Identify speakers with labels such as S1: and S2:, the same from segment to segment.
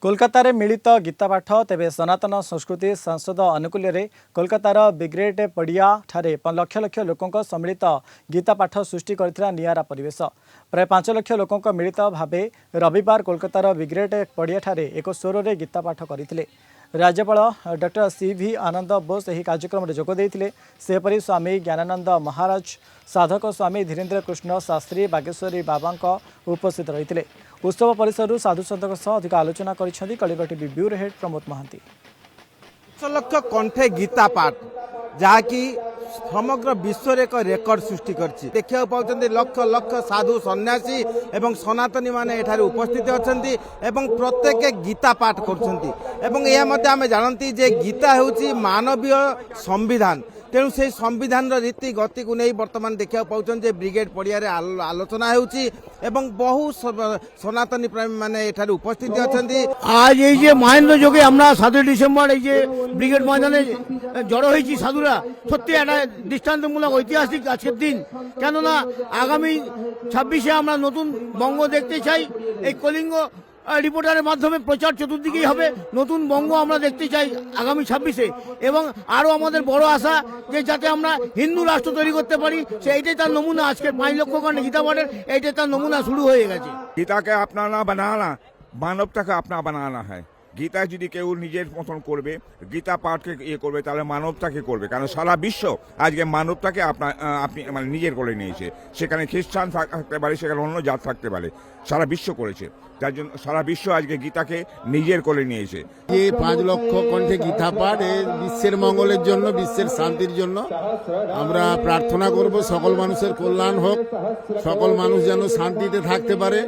S1: कोलकाता रे मिलित गीतापाठ तेबे सनातन संस्कृति सांसद अनुकूल्य कोलकातार ब्रिगेड पड़िया ठारे लक्ष लक्ष लोकों सम्मिलित गीतापाठ सृष्टि करथिला नियारा परिवेश प्राय 5 लाख लोकों मिलित भावे रविवार कोलकातार ब्रिगेड पड़िया ठारे एक स्वर रे गीतापाठ करथिले। राज्यपाल डॉक्टर सी.वी. आनंद बोस यह कार्यक्रम में जोग देते सेपरी स्वामी ज्ञानानंद महाराज साधक स्वामी धीरेन्द्र कृष्ण शास्त्री बागेश्वरी बाबा उपस्थित रही उत्सव परिसर साधु सन्तों अधिक आलोचना Kalinga TV bureau head Pramod Mohanty.
S2: लक्ष कंठे गीता पाठ जहाँकि समग्र विश्व एक रेकर्ड सृष्टि करछि देखिया पाउछन्ति लक्ष लक्ष साधु सन्यासी एवं सनातनी माने एठारे उपस्थित अछन्ति एवं प्रत्येक गीता पाठ करछन्ति एवं यह मते आमे जानन्ति जे गीता हेउछि मानवीय संविधान तेणु से संविधान रीति गति को नहीं बर्तमान देखा पाउछन जे ब्रिगेड पड़िया आलोचना होउछि एवं बहु सनातनी प्रेमी माने एठारे उपस्थित अछन्ति।
S3: आज এই যে মহেন্দ্র যোগে আমরা 7 ডিসেম্বর এই যে ব্রিগেড ময়দানে জড়ো হয়েছি সাধুরা সত্যি একটা দৃষ্টান্তমূলক ঐতিহাসিক আজকের দিন কেননা আগামী 26-এ আমরা নতুন বঙ্গ দেখতে চাই। এই কলিঙ্গ রিপোর্টারের মাধ্যমে প্রচার চতুর্দিকেই হবে নতুন বঙ্গ আমরা দেখতে চাই আগামী 26-এ এবং আরো আমাদের বড় আশা যে যাতে আমরা হিন্দু রাষ্ট্র তৈরি করতে পারি সেইটাই তার নমুনা আজকে 5 লক্ষ কারণে গীতা পাঠের এইটাই তার নমুনা শুরু হয়ে গেছে।
S4: গীতাকে अपना बनाना মানবতাকে अपना बनाना है। গীতা যদি কেউ নিজের মতন করবে গীতা পাঠকে করবে তাহলে মানবতাকে করবে কারণ সারা বিশ্ব আজকে মানবতাকে আপনি মানে নিজের করে নিয়েছে। সেখানে খ্রিস্টান থাকতে পারে সেখানে অন্য জাত থাকতে পারে সারা বিশ্ব করেছে যার জন্য সারা বিশ্ব আজকে গীতাকে নিজের করে নিয়েছে।
S5: এই 5 লক্ষ কণ্ঠে গীতা পাঠ বিশ্বের মঙ্গলের জন্য বিশ্বের শান্তির জন্য আমরা প্রার্থনা করব সকল মানুষের কল্যাণ হোক সকল মানুষ যেন শান্তিতে থাকতে পারে।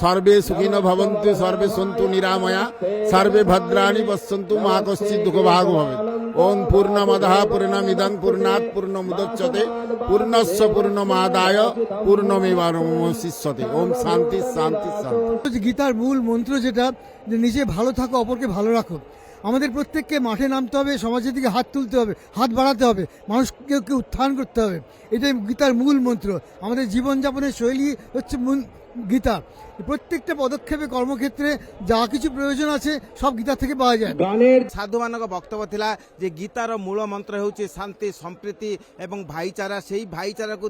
S5: সর্বে সুখিনো ভবন্তু সর্বে সন্তু নিরাময়া সর্বে ভদ্রাণি পশ্যন্তু মা কশ্চিৎ দুঃখ ভাগ ভবেৎ। ওম পূর্ণমদঃ পূর্ণমিদং পূর্ণাৎ পূর্ণমুদচ্যতে পূর্ণস্য পূর্ণমাদায় পূর্ণমেবাবশিষ্যতে। ওম শান্তি শান্তি শান্তি।
S6: গীতার মূল মন্ত্র যেটা যে নিজে ভালো থাকো অপরকে ভালো রাখো। আমাদের প্রত্যেককে মাঠে নামতে হবে সমাজের দিকে হাত তুলতে হবে হাত বাড়াতে হবে মানুষকে উত্থান করতে হবে এটাই গীতার মূল মন্ত্র। আমাদের জীবনযাপনের শৈলী হচ্ছে গীতা। প্রত্যেকটা পদক্ষেপে কর্মক্ষেত্রে যা কিছু প্রয়োজন আছে সব গীতা থেকে পাওয়া যায়।
S2: সাধু মানক বক্তব্য ଥିଲା যে গীতার মূল মন্ত্র ହେଉଛି শান্তি সম্প্রীতি এবং ভাইচারা। সেই ভাইচারাକୁ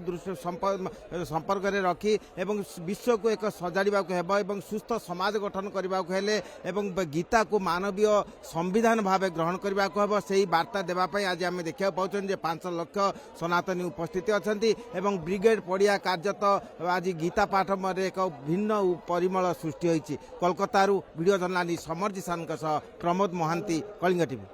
S2: সম্পর্কରେ ରଖି ଏବଂ ବିଶ୍ୱକୁ ଏକ ସଜାଡ଼ିବାକୁ ହେବ ଏବଂ ସୁସ୍ଥ ସମାଜ ଗଠନ କରିବାକୁ ହେଲେ ଏବଂ ଗୀତାକୁ ମାନବୀୟ ସମ୍ବିଧାନ ଭାବେ ଗ୍ରହଣ କରିବାକୁ ହେବ ସେହି ବାର୍ତ୍ତା ଦେବା ପାଇଁ ଆଜି ଆମେ ଦେଖିବାକୁ ପାଉଛନ୍ତି ଯେ 5 ଲକ୍ଷ ସନାତନୀ ଉପସ୍ଥିତ ଅଛନ୍ତି ଏବଂ ବ୍ରିଗେଡ୍ ପଡ଼ିଆ କାର୍ଯ୍ୟତ ଆଜି ଗୀତା ପାଠ ପରେ ଏକ ଭିନ୍ନ परिमल सृष्टि होइछि। Kolkata video journalist Samar Jisan Pramod Mahanty Kalinga TV.